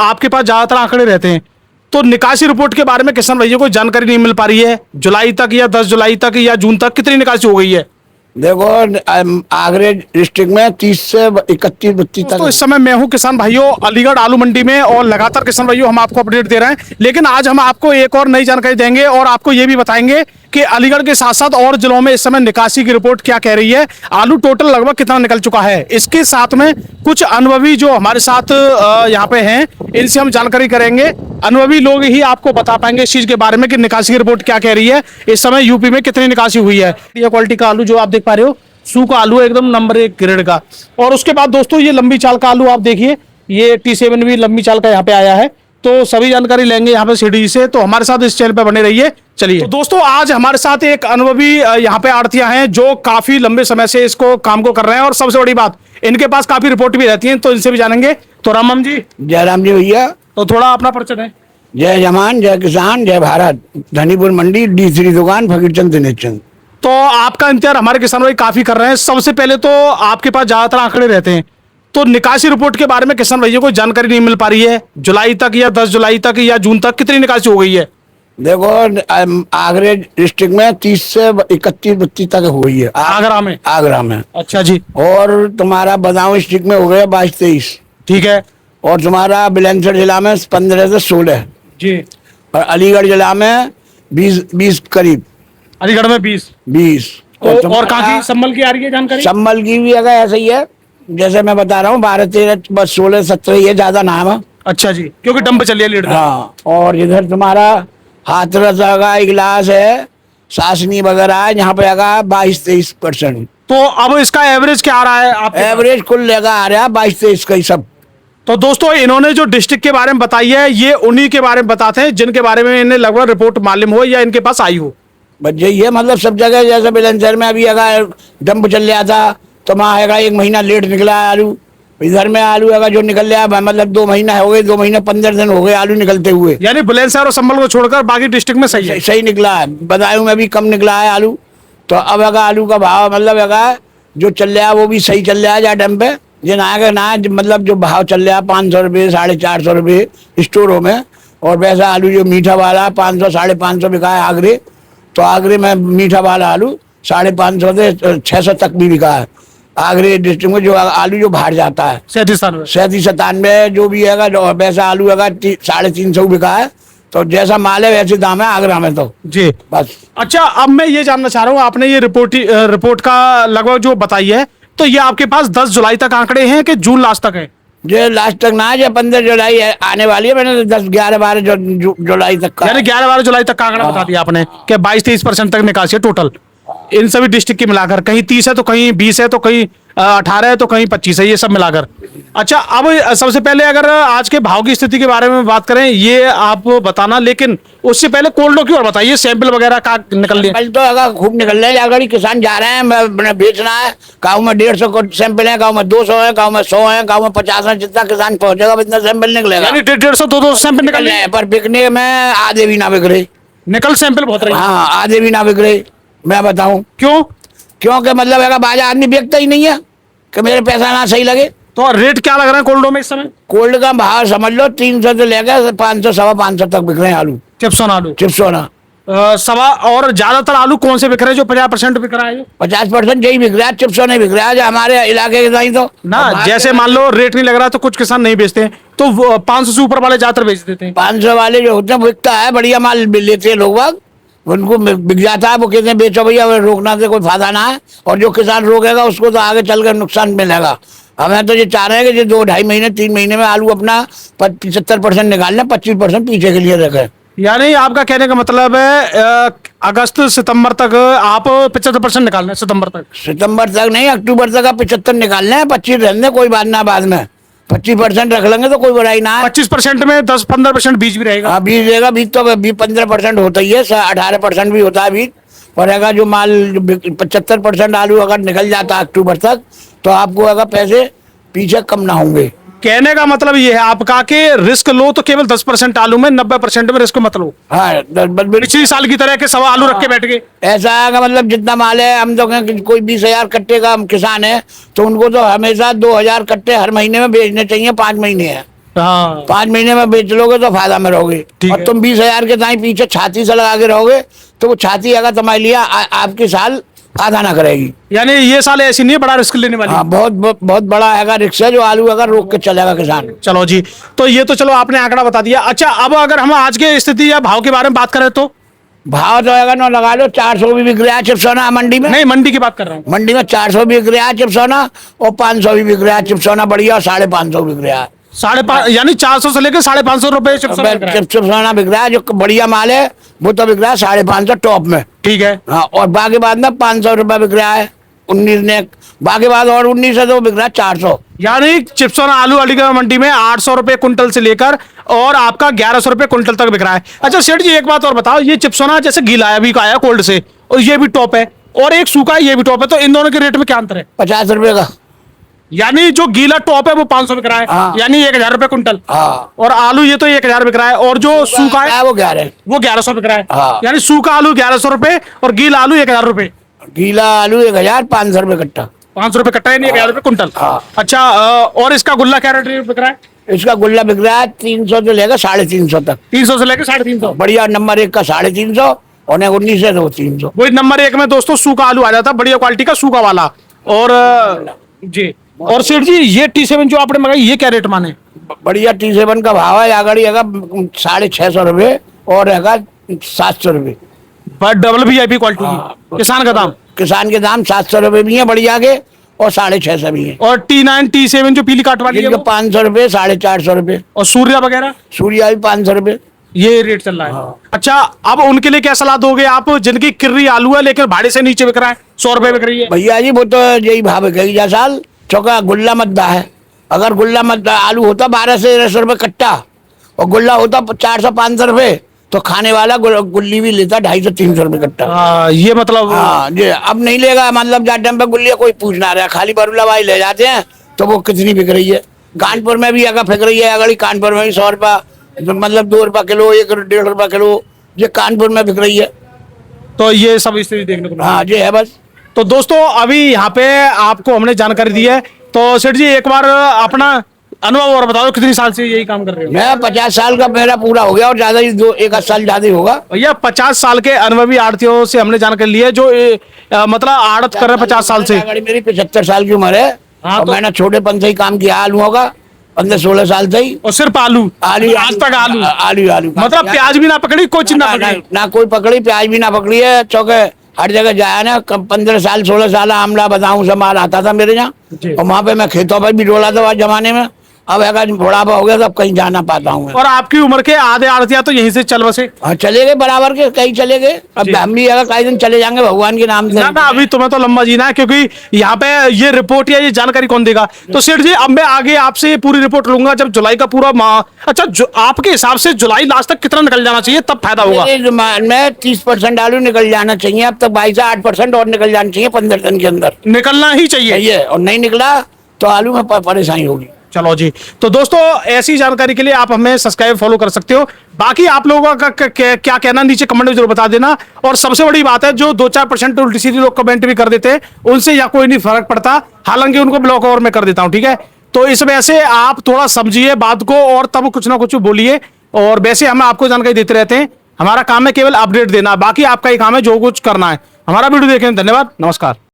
आपके पास ज्यादातर आंकड़े रहते हैं, तो निकासी रिपोर्ट के बारे में किसान भाइयों को जानकारी नहीं मिल पा रही है। जुलाई तक या 10 जुलाई तक या जून तक कितनी निकासी हो गई है? देखो आगरे डिस्ट्रिक्ट में 30 से 31-32 तक। तो इस समय मैं हूं किसान भाइयों अलीगढ़ आलू मंडी में, और लगातार किसान भाइयों हम आपको अपडेट दे रहे हैं। लेकिन आज हम आपको एक और नई जानकारी देंगे और आपको ये भी बताएंगे कि अलीगढ़ के साथ साथ और जिलों में इस समय निकासी की रिपोर्ट क्या कह रही है, आलू टोटल लगभग कितना निकल चुका है। इसके साथ में कुछ अनुभवी जो हमारे साथ यहाँ पे हैं, इनसे हम जानकारी करेंगे। अनुभवी लोग ही आपको बता पाएंगे इस चीज के बारे में कि निकासी की रिपोर्ट क्या कह रही है, इस समय यूपी में कितनी निकासी हुई है। ये क्वालिटी का आलू जो आप देख पा रहे हो, सूखा आलू एकदम नंबर 1 ग्रेड का। और उसके बाद दोस्तों ये लंबी चाल का आलू आप देखिए, ये T7 भी लंबी चाल का यहाँ पे आया है। तो सभी जानकारी लेंगे यहाँ पे सीडी से, तो हमारे साथ इस चैनल पे बने रहिए। चलिए तो दोस्तों आज हमारे साथ एक अनुभवी यहाँ पे आड़तियां हैं जो काफी लंबे समय से इसको काम को कर रहे हैं, और सबसे बड़ी बात इनके पास काफी रिपोर्ट भी रहती है, तो इनसे भी जानेंगे। तो राम जी। जय राम जी भैया। तो थोड़ा अपना परिचय दें। जय जवान जय किसान जय भारत। धनीपुर मंडी D3 दुकान फकीरचंद दिनेश चंद। तो आपका इंतजार हमारे किसान भाई काफी कर रहे हैं। सबसे पहले तो आपके पास ज्यादातर आंकड़े रहते हैं, तो निकासी रिपोर्ट के बारे में किसान भाइयों को जानकारी नहीं मिल पा रही है। जुलाई तक या 10 जुलाई तक या जून तक कितनी निकासी हो गई है? देखो आगरे डिस्ट्रिक्ट में 30 से 31-32 तक हो गई है। आगरा में। अच्छा जी। और तुम्हारा बदायूं डिस्ट्रिक्ट में हो गया 22-23। ठीक है। और तुम्हारा बुलंदशहर जिला में 15 से 16 जी। और अलीगढ़ जिला में 20 करीब। अलीगढ़ में 20। और कहाँ की संभल की आ रही है जानकारी? संभल की भी अगर ऐसा ही है जैसे मैं बता रहा हूँ, 12, 13, बस 16, 17 ये ज्यादा नाम है। अच्छा जी, क्योंकि डंप चलिए लीड। हाँ। और इधर तुम्हारा हाथरस आगा, इगलास है, सासनी वगैरह है, यहाँ पे आगा 22-23%। तो अब इसका एवरेज क्या आ रहा है आप? एवरेज कुल लेगा आ रहा है 22-23 का ही सब। तो दोस्तों इन्होंने जो डिस्ट्रिक्ट के बारे में बताई है, ये उन्हीं के बारे में बताते हैं जिनके बारे में इन्हें लगभग रिपोर्ट मालूम हो या इनके पास आई हो। बस ये मतलब सब जगह, जैसे बुलंदशहर में अभी अगर डंप चल रहा था तो वहाँ आएगा 1 महीना लेट निकला है आलू। इधर में आलू अगर जो निकल रहा मतलब 2 महीना हो गए, 2 महीने 15 दिन हो गए आलू निकलते हुए। यानी बुलंदशहर और संभल को छोड़कर बाकी डिस्ट्रिक्ट में सही निकला है। बदायूं में भी कम निकला है आलू। तो अब अगर आलू का भाव मतलब अगर जो चल रहा है वो भी सही चल रहा है या डंप पे जिन आएगा ना, मतलब जो भाव चल रहा है 500 रुपये 450 रुपये स्टोरों में। और वैसा आलू जो मीठा वाला 500 550 बिका है आगरे। तो आगरे में मीठा वाला आलू 550 से 600 तक भी बिका है। आगरे डिस्ट्रिक्ट में जो आलू जो बाहर जाता है 37-97 जो भी है, वैसा आलू है 350 बिका है। तो जैसा माल है वैसे दाम है आगरा में तो जी। बस। अच्छा अब मैं ये जानना चाह रहा हूँ, आपने ये रिपोर्ट का लगभग जो बताई है, तो ये आपके पास 10 जुलाई तक आंकड़े हैं कि जून लास्ट तक है? जो लास्ट तक ना है, 15 जुलाई है आने वाली है। मैंने 10-11-12 जुलाई तक का, यानी 11-12 जुलाई तक का आंकड़ा बता दिया आपने कि 22-23% तक निकासी है टोटल इन सभी डिस्ट्रिक्ट की मिलाकर। कहीं 30 है तो कहीं 20 है तो कहीं 18 है तो कहीं 25 है, ये सब मिलाकर। अच्छा अब सबसे पहले अगर आज के भाव की स्थिति के बारे में बात करें ये आप बताना, लेकिन उससे पहले कोल्डो की और बताइए, सैंपल वगैरह का निकल रही है? तो अगर खूब निकल रहे हैं, अगर किसान जा रहे हैं बेचना है। गाँव में 150 सैंपल है, गाँव में 200 है, गाँव में 100 है, गाँव में 50 है। जितना किसान पहुंचेगा इतना सैंपल निकलेगा। 150-200 सैंपल निकल रहे हैं, पर बिकने में आधे भी ना बिक रहे। निकल सैंपल बहुत रहे। हाँ आधे भी ना बिक रहे। मैं बताऊं क्यों? क्योंकि मतलब अगर बाजार आदमी बेचता ही नहीं है कि मेरे पैसा ना सही लगे। तो रेट क्या लग रहा है कोल्डो में इस समय? कोल्ड का भाव समझ लो 300 से लेकर 500 550 तक बिक रहे हैं आलू। चिप्सोना सवा। और ज्यादातर आलू कौन से बिक रहे हैं जो 50% बिक रहा है? 50% यही बिक रहा है, चिप्सोना बिक रहा है जो हमारे इलाके के। तो ना जैसे मान लो रेट नहीं लग रहा तो कुछ किसान नहीं बेचते हैं, तो 500 से ऊपर वाले ज्यादातर बेच देते हैं। 500 वाले जो होते हैं बिकता है, बढ़िया माल लेते हैं लोग बाग, उनको बिक जाता है। वो कहते हैं बेचो भैया, रोकना से कोई फायदा ना है। और जो किसान रोकेगा उसको तो आगे चलकर नुकसान मिलेगा। हमें तो ये चाह रहे हैं कि 2-2.5 महीने 3 महीने में आलू अपना 75% निकाल लें, 25% पीछे के लिए रखें। यानी आपका कहने का मतलब है अगस्त सितंबर तक आप 75% निकाल लें? सितंबर तक नहीं, अक्टूबर तक आप 75 निकाल लें, 25 रहने कोई बात ना, बाद में 25% रख लेंगे तो कोई बुराई ना है। 25% में 10-15% बीज भी रहेगा? हाँ बीज रहेगा। बीज तो 15% होता ही है, 18% भी होता है बीज। पर अगर जो माल 75% आलू अगर निकल जाता है अक्टूबर तक, तो आपको अगर पैसे पीछे कम ना होंगे। कहने का मतलब ये है आपका कि रिस्क लो तो केवल 10% आलू में, 90% में रिस्क मत लो। हाँ पिछली साल की तरह के सवा आलू रख के बैठ गए ऐसा है। मतलब जितना माल है, हम तो कोई 20,000 कट्टे का किसान है तो उनको तो हमेशा 2,000 कट्टे हर महीने में बेचने चाहिए, 5 महीने है। हाँ 5 महीने में बेच लोगे तो फायदा में रहोगे। ठीक और है। तुम 20,000 के दाई पीछे छाती से लगा के रहोगे तो वो छाती अगर तुम्हारे लिए आपके साल आधा ना करेगी। यानी ये साल ऐसी नहीं है, बड़ा रिस्क लेने वाली। हाँ बहुत बड़ा हैगा रिक्शा जो आलू अगर रोक के चलेगा किसान। चलो जी, तो ये तो चलो आपने आंकड़ा बता दिया। अच्छा, अब अगर हम आज के स्थिति या भाव के बारे में बात करें तो भाव तो अगर ना लगा लो 400 भी बिक रहा है चिप्सोना मंडी में। नहीं, मंडी की बात कर रहा हूँ। मंडी में 400 बिक रहा है चिप्सोना और 500 भी बिक रहा है चिप्सोना बढ़िया और 550 बिक रहा है। 550 यानी 400 से लेकर 550 रुपए चिप्सोना बिक रहा है। चिप्सोना बिक रहा है, जो बढ़िया माल है वो तो बिक रहा है 550 टॉप में। ठीक है। हाँ, और बाकी बाद में 500 रुपये बिक रहा है 19 ने, बाकी बाद और 19 है तो वो बिक रहा है 400। यानी चिप्सोना आलू अलीगढ़ मंडी में 800 रुपए कुंटल से लेकर और आपका 1100 रुपए कुंटल तक बिक रहा है। अच्छा सेठ जी, एक बात और बताओ, ये चिप्सोना जैसे गीला है अभी का आया कोल्ड से, और ये भी टॉप है, और एक सूखा है ये भी टॉप है, तो इन दोनों के रेट में क्या अंतर है? 50 रुपये का। यानी जो गीला टॉप है वो 500 बिक रहा है, हाँ। यानी 1000 रुपए कुंटल। हाँ, और आलू ये तो 1000 बिक रहा है, और जो सूखा है वो 11 वो 1100 बिक रहा है। हाँ। यानी सूखा आलू 1100 रुपए और गीला आलू 1000 रुपए। गीला आलू 1500 रुपये कट्टा। 500 रुपए कट्टा, यानी 1000 रुपए कुंटल। हाँ। अच्छा, और इसका गुल्ला क्या रेट बिक रहा है? इसका गुल्ला बिक रहा है 300 से लेकर 350 तक। 300 से लेकर 350। बढ़िया नंबर 1 का 350 और 19 है तो 300। वही नंबर 1 में दोस्तों सूखा आलू आ जाता है, बढ़िया क्वालिटी का सूखा वाला। और जी, और सेठ जी ये T7 जो आपने मंगाई ये क्या रेट माने? बढ़िया T7 का भाव है आगड़ी है 650 रुपये और है 700 रुपये। बट डबल VIP क्वालिटी की। किसान का दाम? किसान के दाम 700 रुपये भी है बढ़िया के और 650 भी है। और T9 T7 जो पीली काट वाली है जिनके वो? 500 रुपये 450 रुपये और सूर्या वगैरह सूर्या भी 500 रुपये। ये रेट चल रहा है। अच्छा, अब उनके लिए क्या सलाह दोगे आप जिनकी किर्री आलू है लेकिन भाड़े से नीचे बिक रहा है, 100 रुपए बिक रही है? भैया जी वो तो यही भाव है जा साल चौका गुल्ला मद्दा है। अगर गुल्ला मद्दा आलू होता 1200 से 1300 रुपये कट्टा और गुल्ला होता 400-500 रुपये तो खाने वाला गुल्ली भी लेता 250-300 रुपये कट्टा। ये मतलब हाँ जी, अब नहीं लेगा मतलब जा टाइम पे गुल्ली कोई पूछ ना रहा, खाली बरुला भाई ले जाते हैं तो वो कितनी बिक रही है। कानपुर में भी अगर बिक रही है अगर कानपुर में भी 100 रुपये मतलब 2 रुपये किलो 1-1.5 रुपये किलो ये कानपुर में बिक रही है। तो ये सब स्थिति देखने को हाँ जी है बस। तो दोस्तों अभी यहाँ पे आपको हमने जानकारी दी है, तो सेठ जी एक बार अपना अनुभव और बताओ, कितनी साल से यही काम कर रहे हो? मैं 50 साल का मेरा पूरा हो गया और ज्यादा ही 1 आध साल ज्यादा ही होगा। भैया 50 साल के अनुभवी आड़तियों से हमने जानकारी ली है जो मतलब आड़त कर रहे हैं 50 साल से। मेरी 75 साल की उम्र है। हाँ, और तो मैंने छोटेपन से ही काम किया आलूओं का 15-16 साल से ही। और सिर्फ आलू आज तक आलू आलू मतलब प्याज भी ना पकड़ी, कोई चीज ना पकड़ी? ना कोई पकड़ी, प्याज भी ना पकड़ी है। चौके हर जगह जाया ना 15 साल 16 साल आमला बताऊं से माल आता था मेरे यहाँ और वहाँ पे मैं खेतों पर भी डोला था जमाने में। अब अगर बुढ़ापा हो गया तो अब कहीं जा ना पाता हूँ मैं। और आपकी उम्र के आधे आड़तिया तो यहीं से चल बसे? हाँ चले गए बराबर के, कहीं चले गए। अब हम भी अगर कई दिन चले जाएंगे भगवान के नाम से। ना ना, अभी तुम्हें तो लंबा जीना है, क्योंकि यहाँ पे ये रिपोर्ट या ये जानकारी कौन देगा? तो सेठ जी अब मैं आगे आपसे ये पूरी रिपोर्ट लूंगा जब जुलाई का पूरा माह। अच्छा, आपके हिसाब से जुलाई लास्ट तक कितना निकल जाना चाहिए तब फायदा होगा? मैं 30% आलू निकल जाना चाहिए अब तक 22 से 8% और निकल जाना चाहिए 15 दिन के अंदर निकलना ही चाहिए। और नहीं निकला तो आलू में परेशानी होगी। चलो जी, तो दोस्तों ऐसी जानकारी के लिए आप हमें सब्सक्राइब फॉलो कर सकते हो। बाकी आप लोगों का क्या कहना नीचे कमेंट में जरूर बता देना। और सबसे बड़ी बात है, जो 2-4% उल्टी सीधी लोग कमेंट भी कर देते हैं उनसे या कोई नहीं फर्क पड़ता, हालांकि उनको ब्लॉक और मैं कर देता हूं, ठीक है? तो इस वजह से आप थोड़ा समझिए बात को और तब कुछ ना कुछ बोलिए। और वैसे हम आपको जानकारी देते रहते हैं, हमारा काम है केवल अपडेट देना, बाकी आपका ही काम है जो कुछ करना है। हमारा वीडियो देखने धन्यवाद, नमस्कार।